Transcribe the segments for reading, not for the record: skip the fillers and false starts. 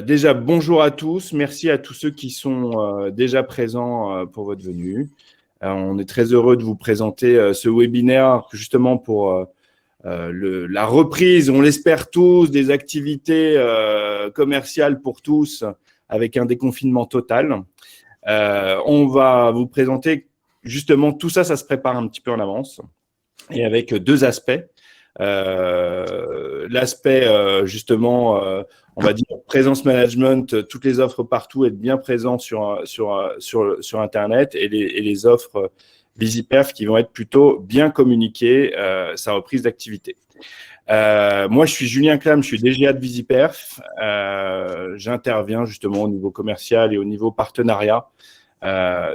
Déjà, bonjour à tous. Merci à tous ceux qui sont déjà présents pour votre venue. On est très heureux de vous présenter ce webinaire justement pour la reprise, on l'espère tous, des activités commerciales pour tous avec un déconfinement total. On va vous présenter justement tout ça, ça se prépare un petit peu en avance et avec deux aspects. L'aspect justement, on va dire présence management, toutes les offres partout, être bien présent sur Internet et les offres VisiPerf qui vont être plutôt bien communiquées, sa reprise d'activité. Moi, je suis Julien Clam, je suis DGA de VisiPerf. J'interviens justement au niveau commercial et au niveau partenariat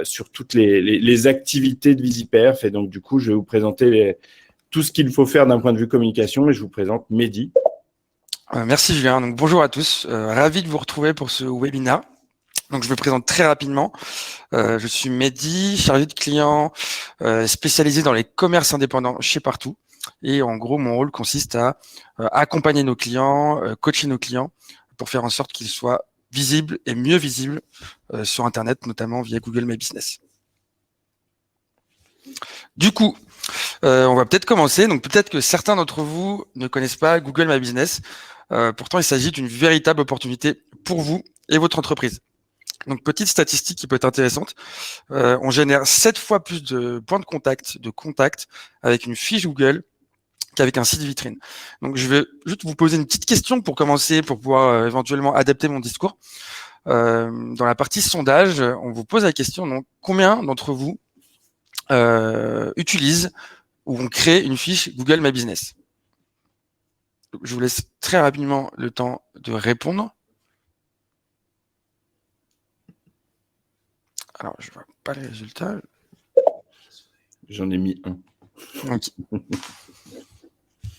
sur toutes les activités de VisiPerf. Et donc, du coup, je vais vous présenter tout ce qu'il faut faire d'un point de vue communication et je vous présente Mehdi. Merci Julien. Donc, bonjour à tous. Ravi de vous retrouver pour ce webinaire. Donc, je me présente très rapidement. Je suis Mehdi, chargé de client spécialisé dans les commerces indépendants chez Partout. Et en gros, mon rôle consiste à accompagner nos clients, coacher nos clients pour faire en sorte qu'ils soient visibles et mieux visibles sur Internet, notamment via Google My Business. Du coup, on va peut-être commencer. Donc, peut-être que certains d'entre vous ne connaissent pas Google My Business. Pourtant, il s'agit d'une véritable opportunité pour vous et votre entreprise. Donc, petite statistique qui peut être intéressante. On génère 7 fois plus de points de contact avec une fiche Google qu'avec un site vitrine. Donc, je vais juste vous poser une petite question pour commencer, pour pouvoir éventuellement adapter mon discours. Dans la partie sondage, on vous pose la question, donc, combien d'entre vous utilisent ou ont créé une fiche Google My Business? Je vous laisse très rapidement le temps de répondre. Alors, je ne vois pas les résultats. J'en ai mis un. Okay.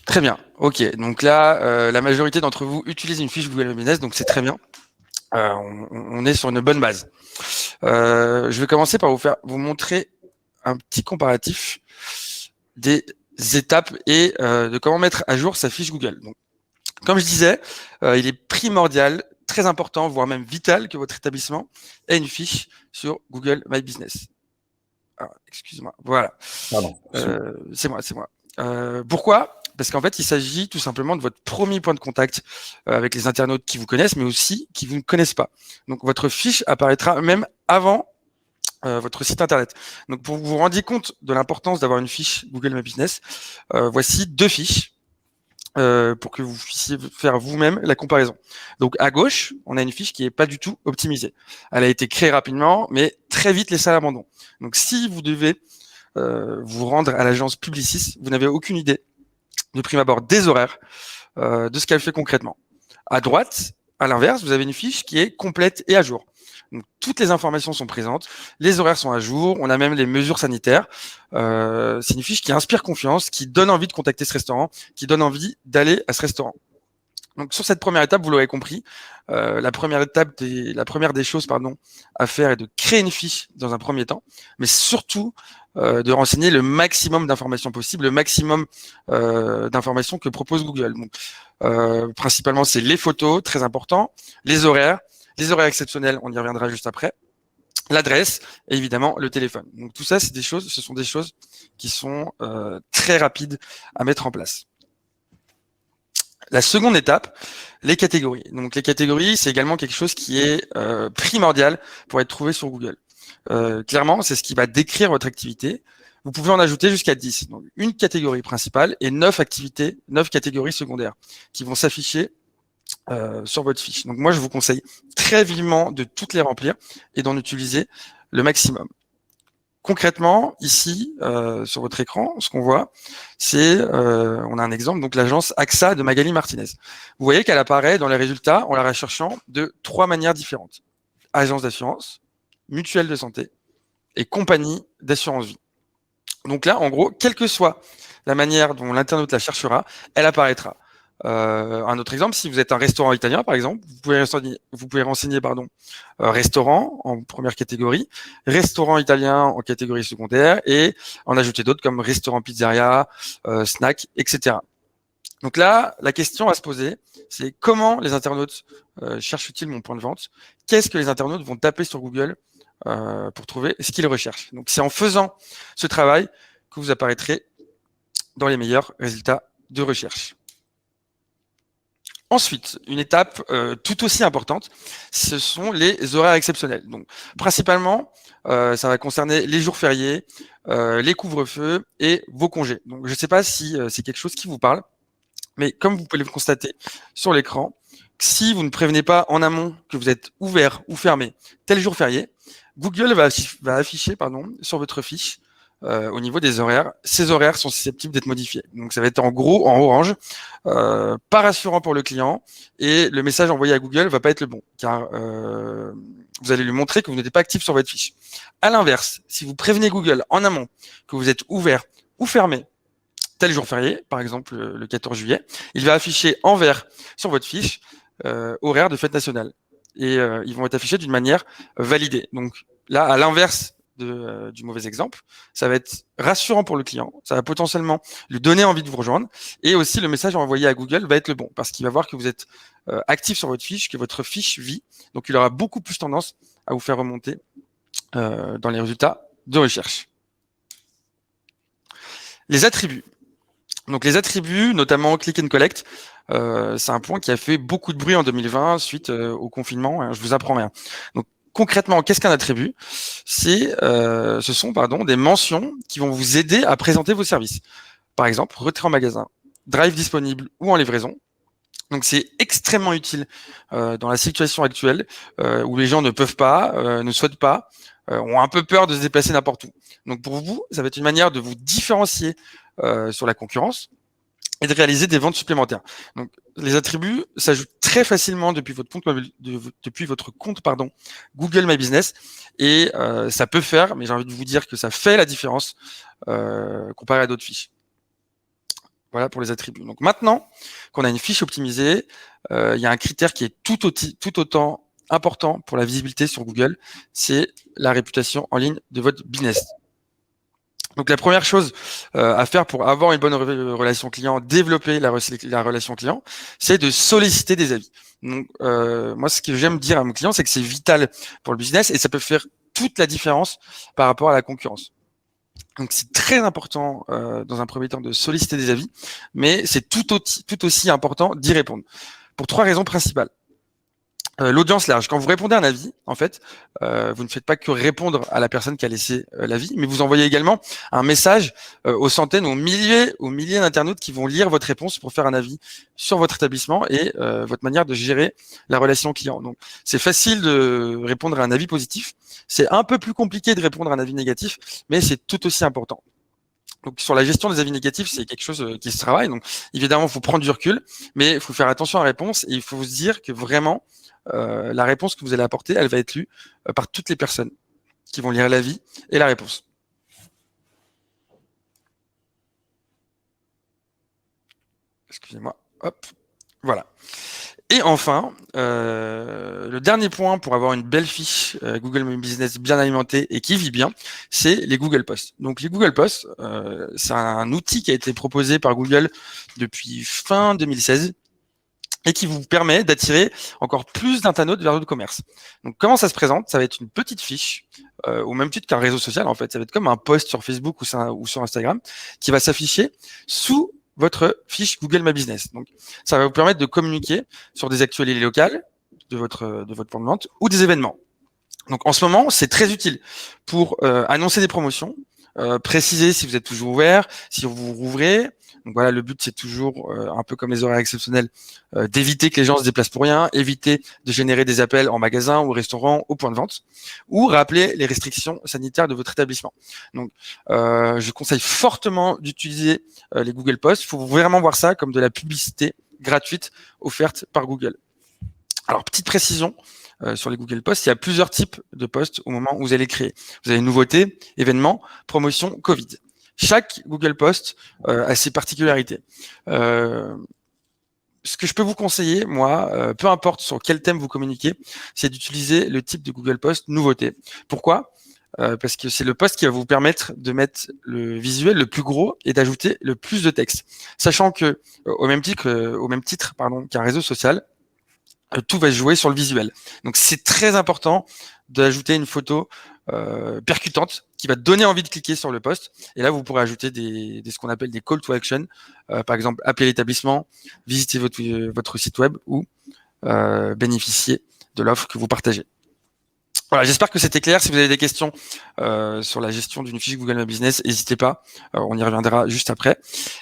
Très bien. OK. Donc là, la majorité d'entre vous utilisent une fiche Google My Business, donc c'est très bien. On est sur une bonne base. Je vais commencer par vous montrer un petit comparatif des étapes et de comment mettre à jour sa fiche Google. Donc, comme je disais, il est primordial, très important, voire même vital que votre établissement ait une fiche sur Google My Business. Alors, excuse-moi. Voilà. Pardon. C'est moi. Pourquoi ? Parce qu'en fait, il s'agit tout simplement de votre premier point de contact avec les internautes qui vous connaissent, mais aussi qui vous ne connaissent pas. Donc, votre fiche apparaîtra même avant votre site internet. Donc, pour vous rendre compte de l'importance d'avoir une fiche Google My Business, voici 2 fiches pour que vous puissiez faire vous-même la comparaison. Donc, à gauche, on a une fiche qui n'est pas du tout optimisée. Elle a été créée rapidement, mais très vite laissée à l'abandon. Donc, si vous devez vous rendre à l'agence Publicis, vous n'avez aucune idée de prime abord des horaires, de ce qu'elle fait concrètement. À droite, à l'inverse, vous avez une fiche qui est complète et à jour. Donc, toutes les informations sont présentes, les horaires sont à jour, on a même les mesures sanitaires. C'est une fiche qui inspire confiance, qui donne envie de contacter ce restaurant, qui donne envie d'aller à ce restaurant. Donc, sur cette première étape, vous l'aurez compris, la première des choses à faire est de créer une fiche dans un premier temps, mais surtout de renseigner le maximum d'informations possibles, le maximum d'informations que propose Google. Donc, principalement, c'est les photos, très important, les horaires exceptionnels, on y reviendra juste après, l'adresse et évidemment le téléphone. Donc tout ça, ce sont des choses qui sont très rapides à mettre en place. La seconde étape, les catégories. Donc les catégories, c'est également quelque chose qui est primordial pour être trouvé sur Google. Clairement, c'est ce qui va décrire votre activité. Vous pouvez en ajouter jusqu'à 10. Donc une catégorie principale et 9 catégories secondaires qui vont s'afficher sur votre fiche. Donc moi, je vous conseille très vivement de toutes les remplir et d'en utiliser le maximum. Concrètement, ici, sur votre écran, ce qu'on voit, c'est, on a un exemple, donc l'agence AXA de Magali Martinez. Vous voyez qu'elle apparaît dans les résultats en la recherchant de 3 manières différentes. Agence d'assurance, mutuelle de santé et compagnie d'assurance vie. Donc là, en gros, quelle que soit la manière dont l'internaute la cherchera, elle apparaîtra. Un autre exemple, si vous êtes un restaurant italien, par exemple, vous pouvez renseigner restaurant en première catégorie, restaurant italien en catégorie secondaire et en ajouter d'autres comme restaurant pizzeria, snack, etc. Donc là, la question à se poser, c'est comment les internautes cherchent-ils mon point de vente? Qu'est-ce que les internautes vont taper sur Google pour trouver ce qu'ils recherchent? Donc c'est en faisant ce travail que vous apparaîtrez dans les meilleurs résultats de recherche. Ensuite, une étape tout aussi importante, ce sont les horaires exceptionnels. Donc, principalement, ça va concerner les jours fériés, les couvre-feux et vos congés. Donc, je ne sais pas si c'est quelque chose qui vous parle, mais comme vous pouvez le constater sur l'écran, si vous ne prévenez pas en amont que vous êtes ouvert ou fermé tel jour férié, Google va afficher sur votre fiche au niveau des horaires. Ces horaires sont susceptibles d'être modifiés. Donc ça va être en gros en orange, pas rassurant pour le client, et le message envoyé à Google va pas être le bon, car vous allez lui montrer que vous n'êtes pas actif sur votre fiche. À l'inverse, si vous prévenez Google en amont que vous êtes ouvert ou fermé tel jour férié, par exemple le 14 juillet, il va afficher en vert sur votre fiche horaire de fête nationale. Et ils vont être affichés d'une manière validée. Donc là, à l'inverse du mauvais exemple, ça va être rassurant pour le client, ça va potentiellement lui donner envie de vous rejoindre, et aussi le message envoyé à Google va être le bon, parce qu'il va voir que vous êtes actif sur votre fiche, que votre fiche vit, donc il aura beaucoup plus tendance à vous faire remonter dans les résultats de recherche. Les attributs. Donc les attributs, notamment Click and Collect, c'est un point qui a fait beaucoup de bruit en 2020 suite au confinement, hein, je vous apprends rien. Donc concrètement, qu'est-ce qu'un attribut? Ce sont des mentions qui vont vous aider à présenter vos services. Par exemple, retrait en magasin, drive disponible ou en livraison. Donc c'est extrêmement utile dans la situation actuelle où les gens ne peuvent pas, ne souhaitent pas, ont un peu peur de se déplacer n'importe où. Donc pour vous, ça va être une manière de vous différencier sur la concurrence et de réaliser des ventes supplémentaires. Donc les attributs s'ajoutent très facilement depuis votre compte Google My Business, et ça peut faire, mais j'ai envie de vous dire que ça fait la différence comparé à d'autres fiches. Voilà pour les attributs. Donc maintenant qu'on a une fiche optimisée, il y a un critère qui est tout autant important pour la visibilité sur Google, c'est la réputation en ligne de votre business. Donc la première chose à faire pour avoir une bonne relation client, développer la relation client, c'est de solliciter des avis. Donc moi, ce que j'aime dire à mon client, c'est que c'est vital pour le business et ça peut faire toute la différence par rapport à la concurrence. Donc c'est très important dans un premier temps de solliciter des avis, mais c'est tout aussi important d'y répondre pour 3 raisons principales. L'audience large. Quand vous répondez à un avis, en fait, vous ne faites pas que répondre à la personne qui a laissé l'avis, mais vous envoyez également un message aux centaines, aux milliers d'internautes qui vont lire votre réponse pour faire un avis sur votre établissement et votre manière de gérer la relation client. Donc, c'est facile de répondre à un avis positif. C'est un peu plus compliqué de répondre à un avis négatif, mais c'est tout aussi important. Donc sur la gestion des avis négatifs, c'est quelque chose qui se travaille. Donc évidemment, il faut prendre du recul, mais il faut faire attention à la réponse et il faut se dire que vraiment, la réponse que vous allez apporter, elle va être lue par toutes les personnes qui vont lire l'avis et la réponse. Excusez-moi. Hop. Voilà. Et enfin, le dernier point pour avoir une belle fiche Google My Business bien alimentée et qui vit bien, c'est les Google Posts. Donc les Google Posts, c'est un outil qui a été proposé par Google depuis fin 2016 et qui vous permet d'attirer encore plus d'internautes vers votre commerce. Donc comment ça se présente? Ça va être une petite fiche, au même titre qu'un réseau social en fait. Ça va être comme un post sur Facebook ou sur Instagram qui va s'afficher sous votre fiche Google My Business. Donc, ça va vous permettre de communiquer sur des actualités locales de votre point de vente ou des événements. Donc, en ce moment, c'est très utile pour annoncer des promotions, préciser si vous êtes toujours ouvert, si vous vous rouvrez. Donc voilà, le but c'est toujours un peu comme les horaires exceptionnels, d'éviter que les gens se déplacent pour rien, éviter de générer des appels en magasin ou au restaurant, au point de vente, ou rappeler les restrictions sanitaires de votre établissement. Donc, je conseille fortement d'utiliser les Google Posts. Il faut vraiment voir ça comme de la publicité gratuite offerte par Google. Alors, petite précision sur les Google Posts, il y a plusieurs types de posts au moment où vous allez créer. Vous avez nouveautés, événements, promotion, Covid. Chaque Google Post a ses particularités. Ce que je peux vous conseiller, moi, peu importe sur quel thème vous communiquez, c'est d'utiliser le type de Google Post nouveauté. Pourquoi ? parce que c'est le post qui va vous permettre de mettre le visuel le plus gros et d'ajouter le plus de texte. Sachant que, au même titre, qu'un réseau social, tout va se jouer sur le visuel. Donc, c'est très important d'ajouter une photo percutante qui va donner envie de cliquer sur le post. Et là, vous pourrez ajouter ce qu'on appelle des call to action. Par exemple, appeler l'établissement, visiter votre site web ou bénéficier de l'offre que vous partagez. Voilà, j'espère que c'était clair. Si vous avez des questions sur la gestion d'une fiche Google My Business, n'hésitez pas. On y reviendra juste après.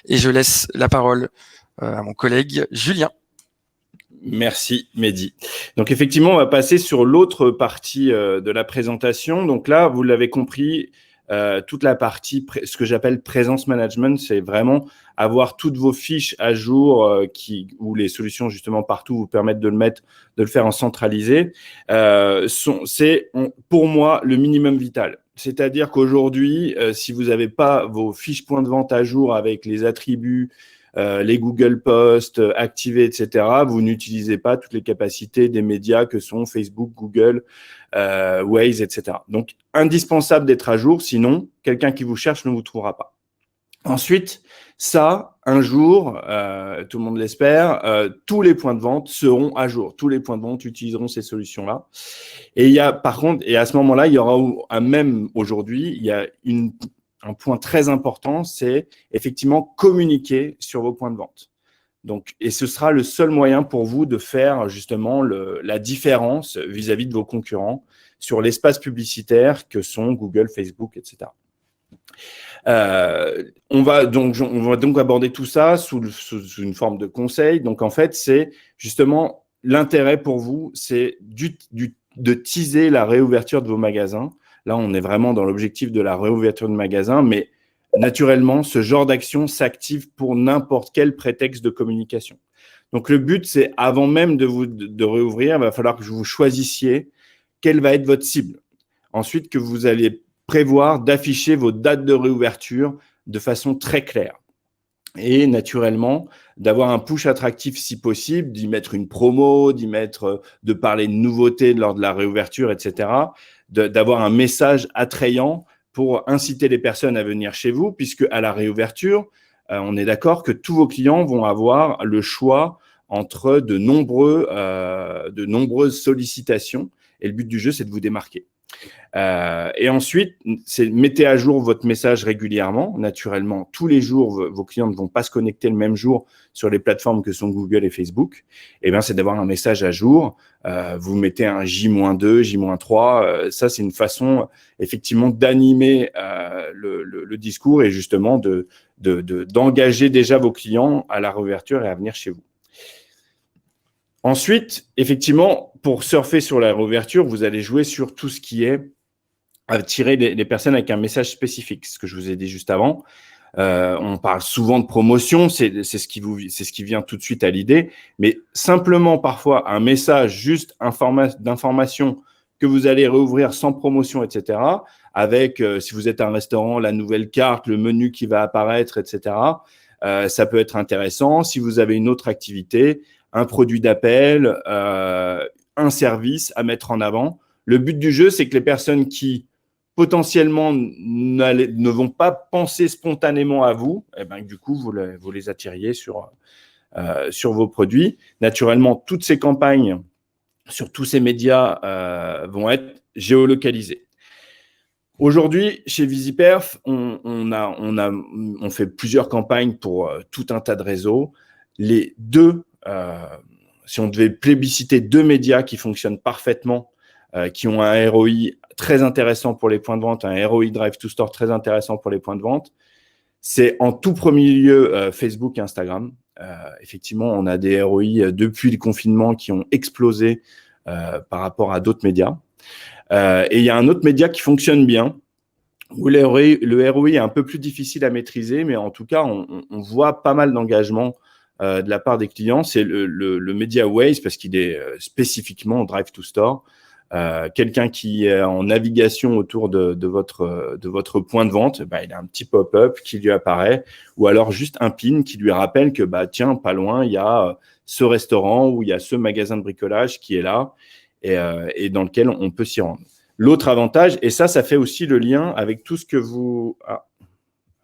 Et je laisse la parole à mon collègue Julien. Merci Mehdi. Donc effectivement, on va passer sur l'autre partie de la présentation. Donc là, vous l'avez compris, toute la partie, ce que j'appelle présence management, c'est vraiment avoir toutes vos fiches à jour où les solutions justement partout vous permettent de le faire en centralisé. C'est pour moi le minimum vital. C'est-à-dire qu'aujourd'hui, si vous n'avez pas vos fiches points de vente à jour avec les attributs, les Google Posts activés, etc., vous n'utilisez pas toutes les capacités des médias que sont Facebook, Google, Waze, etc. Donc, indispensable d'être à jour, sinon, quelqu'un qui vous cherche ne vous trouvera pas. Ensuite, un jour, tout le monde l'espère, tous les points de vente seront à jour. Tous les points de vente utiliseront ces solutions-là. Et par contre, à ce moment-là, il y aura même aujourd'hui, il y a un point très important, c'est effectivement communiquer sur vos points de vente. Donc, et ce sera le seul moyen pour vous de faire justement la différence vis-à-vis de vos concurrents sur l'espace publicitaire que sont Google, Facebook, etc. On va donc aborder tout ça sous une forme de conseil. Donc, en fait, c'est justement l'intérêt pour vous, c'est de teaser la réouverture de vos magasins. Là, on est vraiment dans l'objectif de la réouverture de magasins, mais naturellement, ce genre d'action s'active pour n'importe quel prétexte de communication. Donc, le but, c'est avant même de réouvrir, il va falloir que vous choisissiez quelle va être votre cible. Ensuite, que vous allez prévoir d'afficher vos dates de réouverture de façon très claire. Et naturellement, d'avoir un push attractif si possible, d'y mettre une promo, de parler de nouveautés lors de la réouverture, etc., d'avoir un message attrayant pour inciter les personnes à venir chez vous, puisque à la réouverture, on est d'accord que tous vos clients vont avoir le choix entre de nombreuses sollicitations. Et le but du jeu, c'est de vous démarquer. Et ensuite, mettez à jour votre message régulièrement. Naturellement, tous les jours, vos clients ne vont pas se connecter le même jour sur les plateformes que sont Google et Facebook. Et bien, c'est d'avoir un message à jour. Vous mettez un J-2, J-3. Ça, c'est une façon effectivement d'animer le discours et justement d'engager déjà vos clients à la réouverture et à venir chez vous. Ensuite, effectivement, pour surfer sur la réouverture, vous allez jouer sur tout ce qui est attirer les personnes avec un message spécifique, ce que je vous ai dit juste avant. On parle souvent de promotion, c'est ce qui vient tout de suite à l'idée, mais simplement parfois un message juste d'information que vous allez réouvrir sans promotion, etc., avec, si vous êtes un restaurant, la nouvelle carte, le menu qui va apparaître, etc., ça peut être intéressant. Si vous avez une autre activité, un produit d'appel, un service à mettre en avant. Le but du jeu, c'est que les personnes qui potentiellement ne vont pas penser spontanément à vous, et ben, du coup, vous les attiriez sur vos produits. Naturellement, toutes ces campagnes sur tous ces médias vont être géolocalisées. Aujourd'hui, chez Visiperf, on fait plusieurs campagnes pour tout un tas de réseaux. Si on devait plébisciter 2 médias qui fonctionnent parfaitement, qui ont un ROI très intéressant pour les points de vente, un ROI Drive to Store très intéressant pour les points de vente, c'est en tout premier lieu Facebook et Instagram. Effectivement, on a des ROI depuis le confinement qui ont explosé par rapport à d'autres médias. Et il y a un autre média qui fonctionne bien, où le ROI est un peu plus difficile à maîtriser, mais en tout cas, on voit pas mal d'engagement de la part des clients. C'est le média Waze, parce qu'il est spécifiquement Drive to Store. Quelqu'un qui est en navigation autour de votre point de vente, il a un petit pop-up qui lui apparaît, ou alors juste un pin qui lui rappelle que tiens, pas loin, il y a ce restaurant ou il y a ce magasin de bricolage qui est là et dans lequel on peut s'y rendre. L'autre avantage, et ça fait aussi le lien avec tout ce que vous… Ah,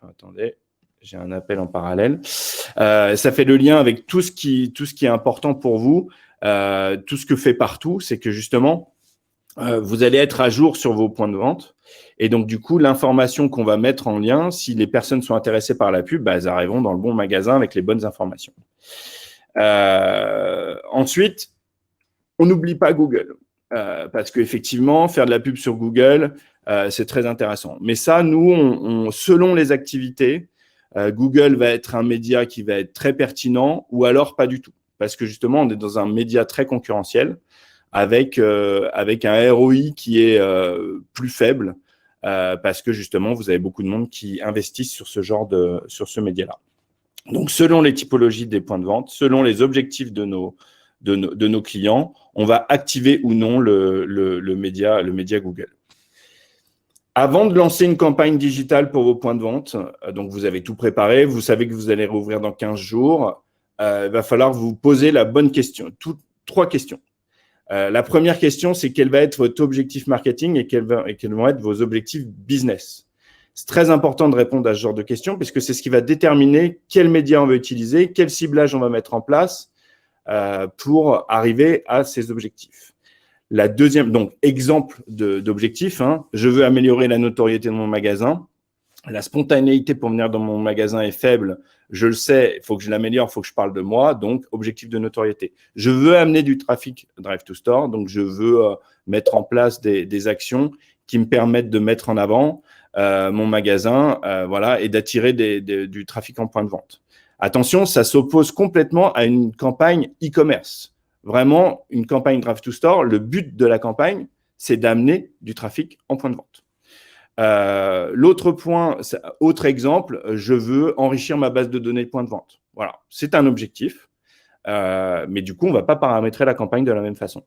attendez, j'ai un appel en parallèle. Ça fait le lien avec tout ce qui est important pour vous, tout ce que fait Partout, c'est que justement, vous allez être à jour sur vos points de vente. Et donc, du coup, l'information qu'on va mettre en lien, si les personnes sont intéressées par la pub, elles arriveront dans le bon magasin avec les bonnes informations. Ensuite, on n'oublie pas Google. Parce qu'effectivement, faire de la pub sur Google, c'est très intéressant. Mais ça, nous, selon les activités, Google va être un média qui va être très pertinent ou alors pas du tout. Parce que justement, on est dans un média très concurrentiel avec un ROI qui est plus faible parce que justement, vous avez beaucoup de monde qui investissent sur ce média-là. Donc, selon les typologies des points de vente, selon les objectifs de nos clients, on va activer ou non le média Google. Avant de lancer une campagne digitale pour vos points de vente, donc vous avez tout préparé, vous savez que vous allez rouvrir dans 15 jours, il va falloir vous poser la bonne question, 3 questions. La première question, c'est quel va être votre objectif marketing et quels vont être vos objectifs business. C'est très important de répondre à ce genre de questions puisque c'est ce qui va déterminer quel média on va utiliser, quel ciblage on va mettre en place pour arriver à ces objectifs. La deuxième, donc exemple d'objectif, je veux améliorer la notoriété de mon magasin. La spontanéité pour venir dans mon magasin est faible, je le sais, il faut que je l'améliore, il faut que je parle de moi, donc objectif de notoriété. Je veux amener du trafic Drive to Store, donc je veux mettre en place des actions qui me permettent de mettre en avant mon magasin voilà, et d'attirer du trafic en point de vente. Attention, ça s'oppose complètement à une campagne e-commerce. Vraiment, une campagne Drive to Store, le but de la campagne, c'est d'amener du trafic en point de vente. L'autre point, autre exemple, je veux enrichir ma base de données de points de vente. Voilà, c'est un objectif, mais du coup, on ne va pas paramétrer la campagne de la même façon.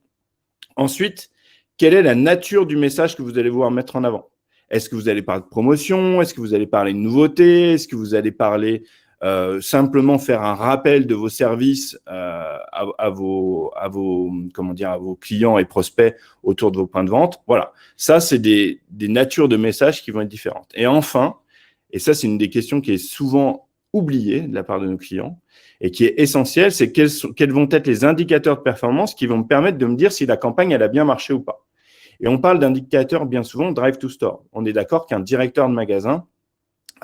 Ensuite, quelle est la nature du message que vous allez vouloir mettre en avant? Est-ce que vous allez parler de promotion? Est-ce que vous allez parler de nouveautés? Est-ce que vous allez parler simplement faire un rappel de vos services à vos clients et prospects autour de vos points de vente? Voilà, ça, c'est des natures de messages qui vont être différentes. Et enfin, et ça, c'est une des questions qui est souvent oubliée de la part de nos clients et qui est essentielle, c'est quels vont être les indicateurs de performance qui vont me permettre de me dire si la campagne, elle a bien marché ou pas. Et on parle d'indicateurs bien souvent Drive to Store. On est d'accord qu'un directeur de magasin,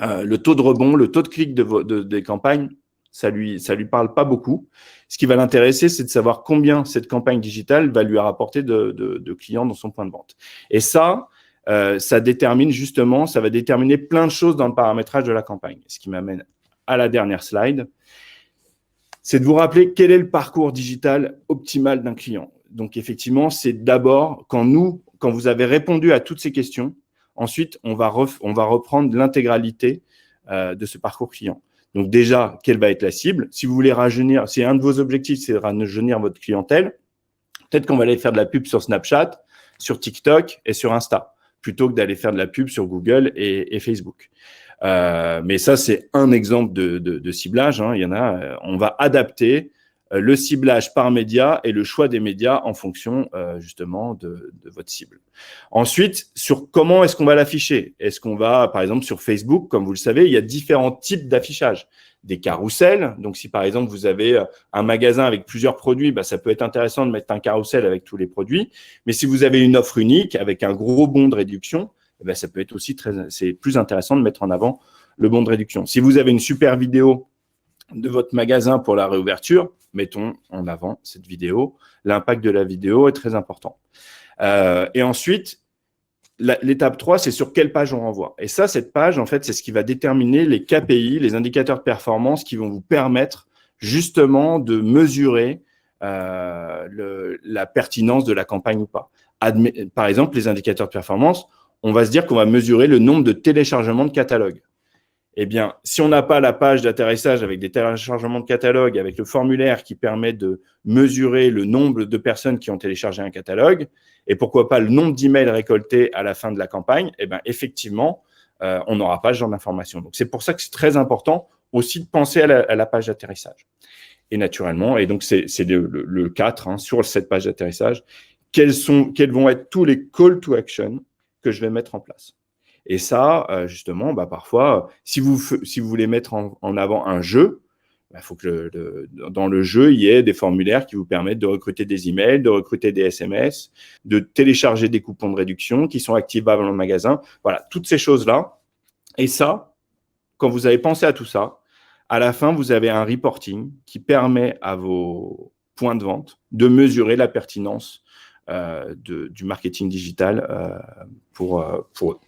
le taux de rebond, le taux de clic des campagnes, ça lui parle pas beaucoup. Ce qui va l'intéresser, c'est de savoir combien cette campagne digitale va lui rapporter de clients dans son point de vente. Et ça détermine justement, ça va déterminer plein de choses dans le paramétrage de la campagne. Ce qui m'amène à la dernière slide, c'est de vous rappeler quel est le parcours digital optimal d'un client. Donc effectivement, c'est d'abord quand vous avez répondu à toutes ces questions, ensuite, on va reprendre l'intégralité de ce parcours client. Donc déjà, quelle va être la cible? Si vous voulez rajeunir, si un de vos objectifs, c'est de rajeunir votre clientèle, peut-être qu'on va aller faire de la pub sur Snapchat, sur TikTok et sur Insta, plutôt que d'aller faire de la pub sur Google et Facebook. Mais ça, c'est un exemple de ciblage. Il y en a, on va adapter le ciblage par média et le choix des médias en fonction justement de votre cible. Ensuite, sur comment est-ce qu'on va l'afficher? Est-ce qu'on va, par exemple, sur Facebook, comme vous le savez, il y a différents types d'affichage. Des carousels, donc si par exemple vous avez un magasin avec plusieurs produits, ça peut être intéressant de mettre un carrousel avec tous les produits. Mais si vous avez une offre unique avec un gros bon de réduction, ça peut être aussi c'est plus intéressant de mettre en avant le bon de réduction. Si vous avez une super vidéo de votre magasin pour la réouverture, mettons en avant cette vidéo. L'impact de la vidéo est très important. Et ensuite, l'étape 3, c'est sur quelle page on renvoie. Et ça, cette page, en fait, c'est ce qui va déterminer les KPI, les indicateurs de performance qui vont vous permettre justement de mesurer la pertinence de la campagne ou pas. Par exemple, les indicateurs de performance, on va se dire qu'on va mesurer le nombre de téléchargements de catalogue. Eh bien, si on n'a pas la page d'atterrissage avec des téléchargements de catalogue, avec le formulaire qui permet de mesurer le nombre de personnes qui ont téléchargé un catalogue, et pourquoi pas le nombre d'emails récoltés à la fin de la campagne, effectivement, on n'aura pas ce genre d'information. Donc, c'est pour ça que c'est très important aussi de penser à la page d'atterrissage. Et naturellement, et donc c'est le 4 sur cette page d'atterrissage, quels vont être tous les call to action que je vais mettre en place. Et ça, justement, parfois, si vous voulez mettre en avant un jeu, il faut que dans le jeu, il y ait des formulaires qui vous permettent de recruter des emails, de recruter des SMS, de télécharger des coupons de réduction qui sont activables dans le magasin. Voilà, toutes ces choses-là. Et ça, quand vous avez pensé à tout ça, à la fin, vous avez un reporting qui permet à vos points de vente de mesurer la pertinence du marketing digital pour eux.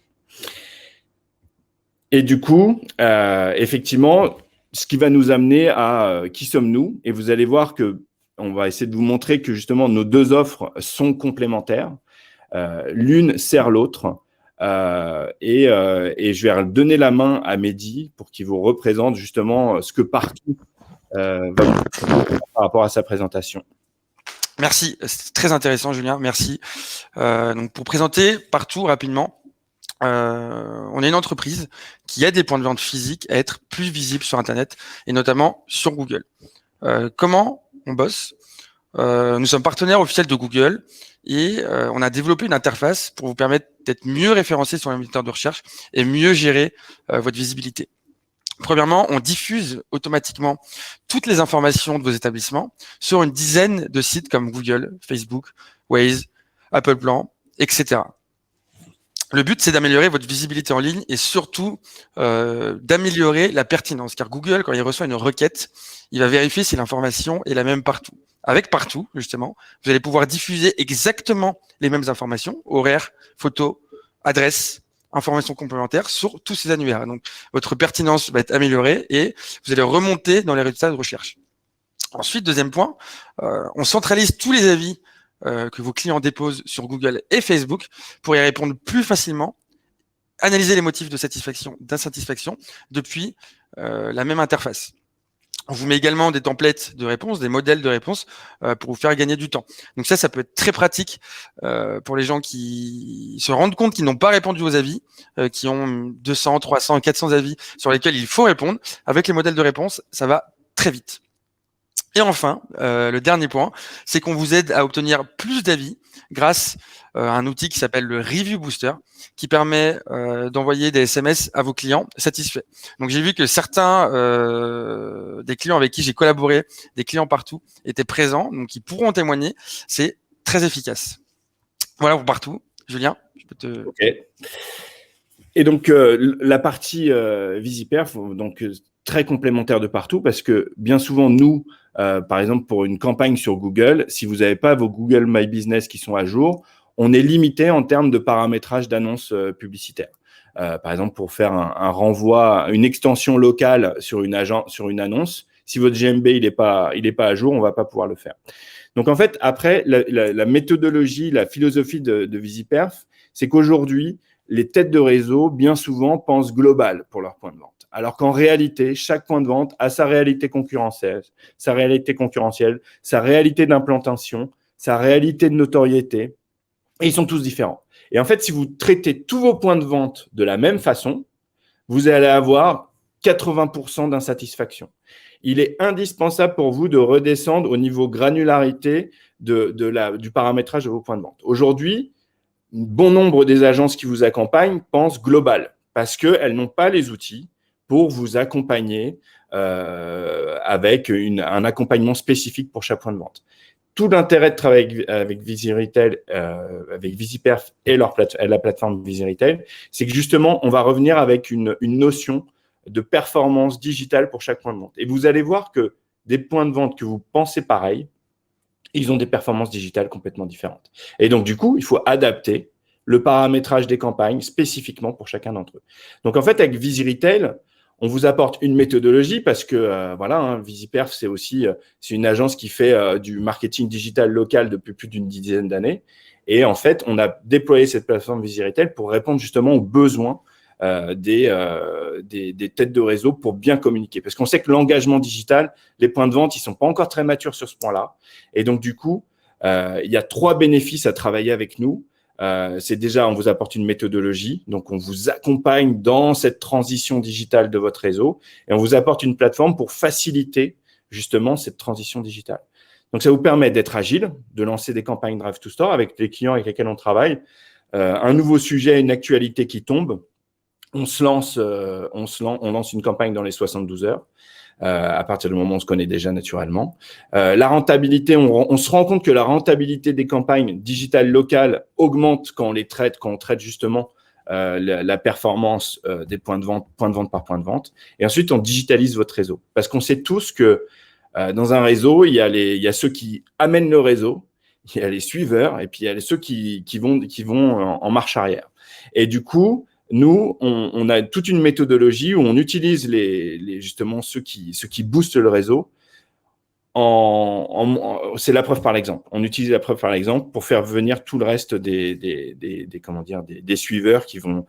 Et du coup, effectivement, ce qui va nous amener à qui sommes-nous? Et vous allez voir que on va essayer de vous montrer que justement nos deux offres sont complémentaires. L'une sert l'autre. Et je vais donner la main à Mehdi pour qu'il vous représente justement ce que Partout va vous dire par rapport à sa présentation. Merci, c'est très intéressant Julien, merci. Donc pour présenter Partout rapidement, on est une entreprise qui aide des points de vente physiques à être plus visibles sur Internet et notamment sur Google. Comment on bosse? Nous sommes partenaires officiels de Google et on a développé une interface pour vous permettre d'être mieux référencé sur les moteurs de recherche et mieux gérer votre visibilité. Premièrement, on diffuse automatiquement toutes les informations de vos établissements sur une dizaine de sites comme Google, Facebook, Waze, Apple Plan, etc. Le but, c'est d'améliorer votre visibilité en ligne et surtout d'améliorer la pertinence. Car Google, quand il reçoit une requête, il va vérifier si l'information est la même partout. Avec Partout, justement, vous allez pouvoir diffuser exactement les mêmes informations, horaires, photos, adresses, informations complémentaires sur tous ces annuaires. Donc, votre pertinence va être améliorée et vous allez remonter dans les résultats de recherche. Ensuite, deuxième point, on centralise tous les avis que vos clients déposent sur Google et Facebook pour y répondre plus facilement, analyser les motifs de satisfaction, d'insatisfaction depuis la même interface. On vous met également des templates de réponse, des modèles de réponse pour vous faire gagner du temps. Donc ça peut être très pratique pour les gens qui se rendent compte qu'ils n'ont pas répondu aux avis, qui ont 200, 300, 400 avis sur lesquels il faut répondre. Avec les modèles de réponse, ça va très vite. Et enfin, le dernier point, c'est qu'on vous aide à obtenir plus d'avis grâce à un outil qui s'appelle le Review Booster, qui permet d'envoyer des SMS à vos clients satisfaits. Donc, j'ai vu que certains des clients avec qui j'ai collaboré, des clients Partout, étaient présents, donc ils pourront témoigner. C'est très efficace. Voilà pour Partout. Julien, je peux te... OK. Et donc, la partie VisiPerf, donc très complémentaire de Partout, parce que bien souvent, nous, par exemple, pour une campagne sur Google, si vous n'avez pas vos Google My Business qui sont à jour, on est limité en termes de paramétrage d'annonces publicitaires. Par exemple, pour faire un renvoi, une extension locale sur une annonce, si votre GMB il est pas à jour, on va pas pouvoir le faire. Donc en fait, après, la méthodologie, la philosophie de VisiPerf, c'est qu'aujourd'hui, les têtes de réseau, bien souvent, pensent global pour leur point de vente. Alors qu'en réalité, chaque point de vente a sa réalité concurrentielle, sa réalité d'implantation, sa réalité de notoriété, et ils sont tous différents. Et en fait, si vous traitez tous vos points de vente de la même façon, vous allez avoir 80% d'insatisfaction. Il est indispensable pour vous de redescendre au niveau granularité du paramétrage de vos points de vente. Aujourd'hui, bon nombre des agences qui vous accompagnent pensent global parce qu'elles n'ont pas les outils pour vous accompagner avec un accompagnement spécifique pour chaque point de vente. Tout l'intérêt de travailler avec VisiRetail, avec VisiPerf et la plateforme VisiRetail, c'est que justement, on va revenir avec une notion de performance digitale pour chaque point de vente. Et vous allez voir que des points de vente que vous pensez pareil, ils ont des performances digitales complètement différentes. Et donc, du coup, il faut adapter le paramétrage des campagnes spécifiquement pour chacun d'entre eux. Donc, en fait, avec VisiRetail, on vous apporte une méthodologie parce que, VisiPerf, c'est une agence qui fait du marketing digital local depuis plus d'une dizaine d'années. Et en fait, on a déployé cette plateforme VisiRetail pour répondre justement aux besoins des têtes de réseau pour bien communiquer. Parce qu'on sait que l'engagement digital, les points de vente, ils sont pas encore très matures sur ce point-là. Et donc, du coup, il y a 3 bénéfices à travailler avec nous. C'est déjà, on vous apporte une méthodologie, donc on vous accompagne dans cette transition digitale de votre réseau et on vous apporte une plateforme pour faciliter justement cette transition digitale. Donc, ça vous permet d'être agile, de lancer des campagnes Drive to Store avec les clients avec lesquels on travaille. Un nouveau sujet, une actualité qui tombe, on lance une campagne dans les 72 heures. À partir du moment où on se connaît déjà naturellement. La rentabilité, on se rend compte que la rentabilité des campagnes digitales locales augmente quand on traite justement la performance des points de vente par point de vente. Et ensuite, on digitalise votre réseau. Parce qu'on sait tous que dans un réseau, il y a ceux qui amènent le réseau, il y a les suiveurs, et puis il y a ceux qui vont en marche arrière. Et du coup, nous, on a toute une méthodologie où on utilise justement ceux qui boostent le réseau. C'est la preuve par l'exemple. On utilise la preuve par l'exemple pour faire venir tout le reste des suiveurs qui vont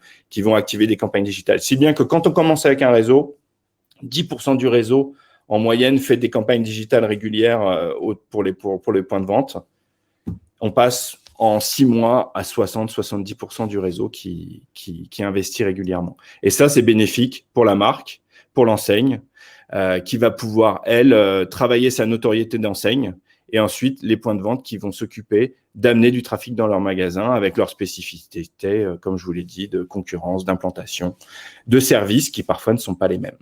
activer des campagnes digitales. Si bien que quand on commence avec un réseau, 10% du réseau, en moyenne, fait des campagnes digitales régulières pour les points de vente. On passe en 6 mois à 60-70% du réseau qui investit régulièrement. Et ça, c'est bénéfique pour la marque, pour l'enseigne, qui va pouvoir, elle, travailler sa notoriété d'enseigne, et ensuite les points de vente qui vont s'occuper d'amener du trafic dans leur magasin avec leurs spécificités, comme je vous l'ai dit, de concurrence, d'implantation, de services qui parfois ne sont pas les mêmes.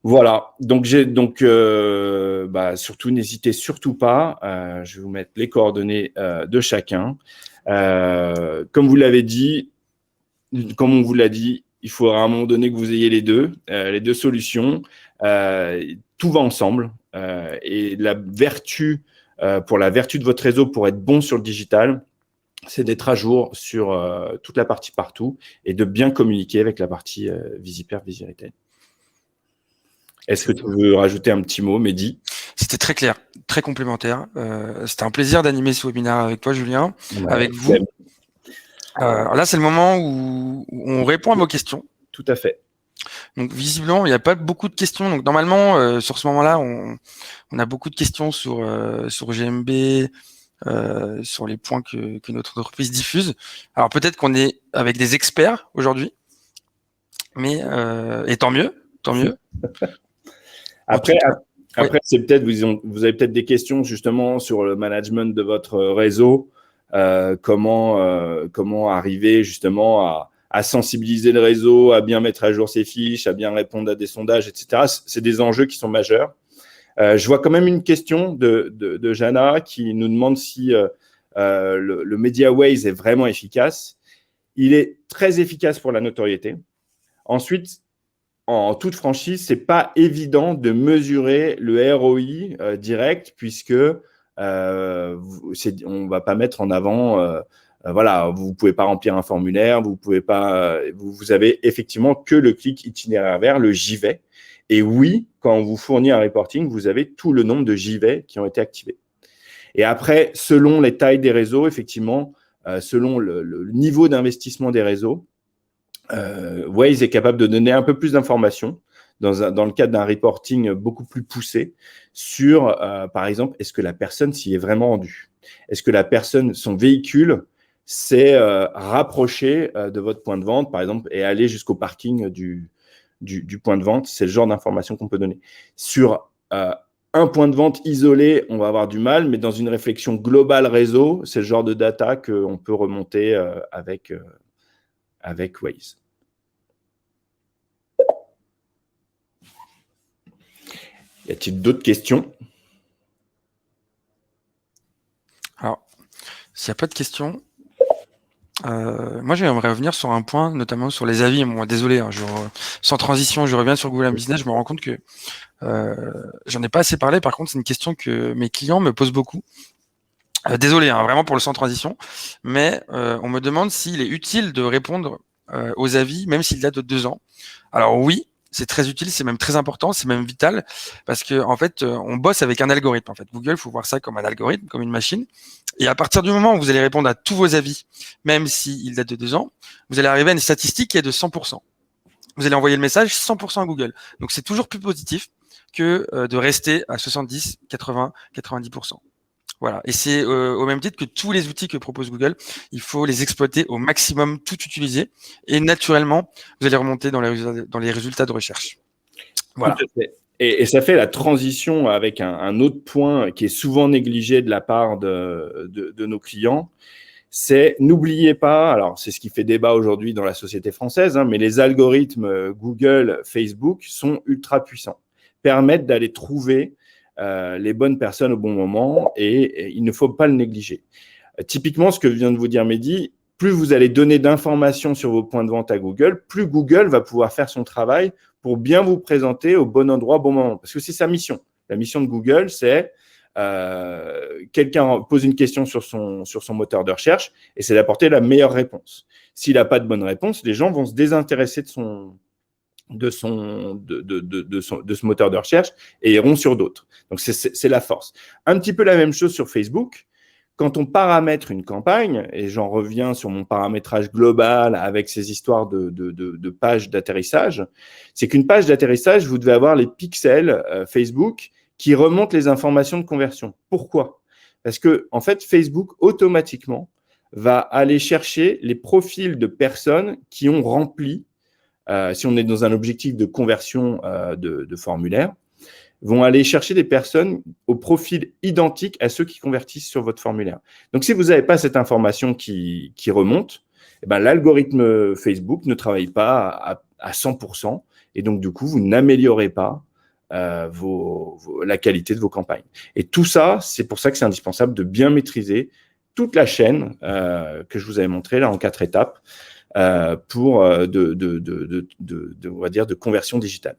Voilà, donc surtout n'hésitez surtout pas, je vais vous mettre les coordonnées de chacun. Comme on vous l'a dit, il faudra à un moment donné que vous ayez les deux solutions. Tout va ensemble et la vertu, pour la vertu de votre réseau pour être bon sur le digital, c'est d'être à jour sur toute la partie partout et de bien communiquer avec la partie Visiperf, Visiretail. Est-ce que tu veux rajouter un petit mot, Mehdi? C'était très clair, très complémentaire. C'était un plaisir d'animer ce webinaire avec toi, Julien, avec vous. Là, c'est le moment où on répond à vos questions. Tout à fait. Donc, visiblement, il n'y a pas beaucoup de questions. Donc, normalement, sur ce moment-là, on a beaucoup de questions sur GMB, sur les points que notre entreprise diffuse. Alors, peut-être qu'on est avec des experts aujourd'hui, mais et tant mieux. Après, c'est peut-être vous avez peut-être des questions justement sur le management de votre réseau, comment arriver justement à sensibiliser le réseau, à bien mettre à jour ses fiches, à bien répondre à des sondages, etc. C'est des enjeux qui sont majeurs. Je vois quand même une question de Jana qui nous demande si le MediaWaze est vraiment efficace. Il est très efficace pour la notoriété. Ensuite, en toute franchise, c'est pas évident de mesurer le ROI direct puisque on va pas mettre en avant, voilà, vous pouvez pas remplir un formulaire, vous pouvez pas, vous avez effectivement que le clic itinéraire vert, le j'y vais. Et oui, quand on vous fournit un reporting, vous avez tout le nombre de j'y vais qui ont été activés. Et après, selon les tailles des réseaux, effectivement, selon le niveau d'investissement des réseaux, Waze est capable de donner un peu plus d'informations dans le cadre d'un reporting beaucoup plus poussé sur, par exemple, est-ce que la personne s'y est vraiment rendue? Est-ce que la personne, son véhicule, s'est rapproché de votre point de vente, par exemple, et allé jusqu'au parking du point de vente? C'est le genre d'information qu'on peut donner. Sur un point de vente isolé, on va avoir du mal, mais dans une réflexion globale réseau, c'est le genre de data qu'on peut remonter avec Waze. Y a-t-il d'autres questions? Alors, s'il n'y a pas de questions, moi j'aimerais revenir sur un point, notamment sur les avis. Bon, désolé, hein, sans transition, je reviens sur Google Business. Je me rends compte que j'en ai pas assez parlé. Par contre, c'est une question que mes clients me posent beaucoup. Désolé, hein, vraiment pour le sans transition, mais on me demande s'il est utile de répondre aux avis, même s'il date de 2 ans. Alors oui, c'est très utile, c'est même très important, c'est même vital, parce que en fait, on bosse avec un algorithme. En fait, Google, il faut voir ça comme un algorithme, comme une machine. Et à partir du moment où vous allez répondre à tous vos avis, même s'il date de 2 ans, vous allez arriver à une statistique qui est de 100%. Vous allez envoyer le message 100% à Google. Donc c'est toujours plus positif que de rester à 70, 80, 90%. Voilà. Et c'est au même titre que tous les outils que propose Google, il faut les exploiter au maximum, tout utiliser. Et naturellement, vous allez remonter dans les résultats de recherche. Voilà. Tout à fait. Et ça fait la transition avec un autre point qui est souvent négligé de la part de nos clients. C'est, n'oubliez pas, alors c'est ce qui fait débat aujourd'hui dans la société française, mais les algorithmes Google, Facebook sont ultra puissants, permettent d'aller trouver les bonnes personnes au bon moment et il ne faut pas le négliger. Typiquement, ce que vient de vous dire Mehdi, plus vous allez donner d'informations sur vos points de vente à Google, plus Google va pouvoir faire son travail pour bien vous présenter au bon endroit, au bon moment. Parce que c'est sa mission. La mission de Google, c'est quelqu'un pose une question sur son moteur de recherche et c'est d'apporter la meilleure réponse. S'il n'a pas de bonne réponse, les gens vont se désintéresser de ce moteur de recherche et iront sur d'autres. Donc, c'est la force. Un petit peu la même chose sur Facebook. Quand on paramètre une campagne, et j'en reviens sur mon paramétrage global avec ces histoires de pages d'atterrissage, c'est qu'une page d'atterrissage, vous devez avoir les pixels Facebook qui remontent les informations de conversion. Pourquoi ? Parce que, en fait, Facebook, automatiquement, va aller chercher les profils de personnes qui ont rempli, si on est dans un objectif de conversion de formulaire, vont aller chercher des personnes au profil identique à ceux qui convertissent sur votre formulaire. Donc, si vous n'avez pas cette information qui remonte, eh ben, l'algorithme Facebook ne travaille pas à 100%, et donc, du coup, vous n'améliorez pas la qualité de vos campagnes. Et tout ça, c'est pour ça que c'est indispensable de bien maîtriser toute la chaîne que je vous avais montrée là en 4 étapes pour on va dire de conversion digitale,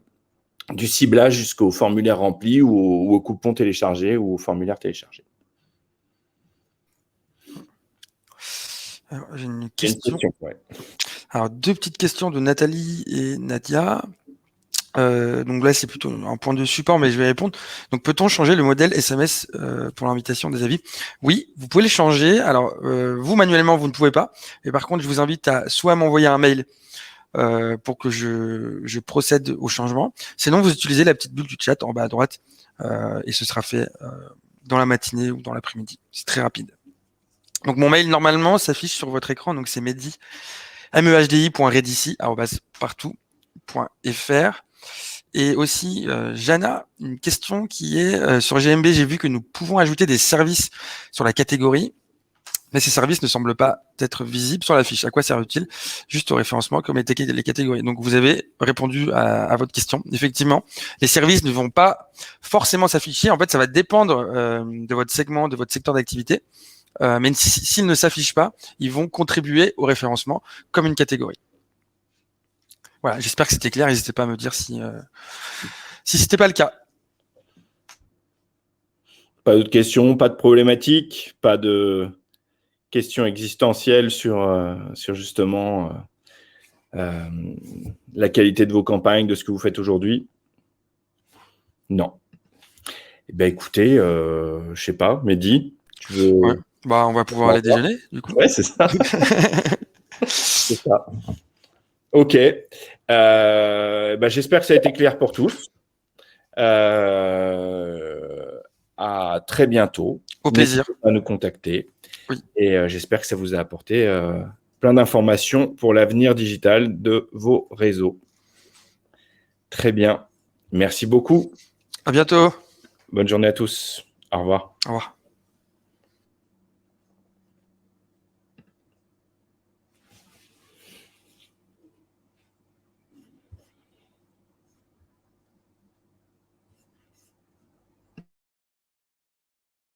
du ciblage jusqu'au formulaire rempli ou au coupon téléchargé ou au formulaire téléchargé. Alors, j'ai une question. Ouais. Alors 2 petites questions de Nathalie et Nadia. Donc là, c'est plutôt un point de support, mais je vais répondre. Donc, peut-on changer le modèle SMS pour l'invitation des avis ? Oui, vous pouvez le changer. Alors, vous, manuellement, vous ne pouvez pas. Et par contre, je vous invite à soit m'envoyer un mail pour que je procède au changement. Sinon, vous utilisez la petite bulle du chat en bas à droite et ce sera fait dans la matinée ou dans l'après-midi. C'est très rapide. Donc, mon mail, normalement, s'affiche sur votre écran. Donc, c'est mehdi.redisi@partout.fr. Et aussi, Jana, une question qui est sur GMB, j'ai vu que nous pouvons ajouter des services sur la catégorie, mais ces services ne semblent pas être visibles sur la fiche. À quoi servent-ils ? Juste au référencement comme les catégories. Donc, vous avez répondu à votre question. Effectivement, les services ne vont pas forcément s'afficher. En fait, ça va dépendre de votre segment, de votre secteur d'activité. Mais s'ils ne s'affichent pas, ils vont contribuer au référencement comme une catégorie. Voilà, j'espère que c'était clair. N'hésitez pas à me dire si c'était pas le cas. Pas d'autres questions, pas de problématiques, pas de questions existentielles sur justement la qualité de vos campagnes, de ce que vous faites aujourd'hui ? Non. Eh bien, écoutez, je sais pas, Mehdi, tu veux... Ouais. On va pouvoir aller déjeuner, du coup. Ouais, c'est ça. C'est ça. Ok. J'espère que ça a été clair pour tous. À très bientôt. Au plaisir. N'hésitez pas à nous contacter. Oui. Et j'espère que ça vous a apporté plein d'informations pour l'avenir digital de vos réseaux. Très bien. Merci beaucoup. À bientôt. Bonne journée à tous. Au revoir. Au revoir.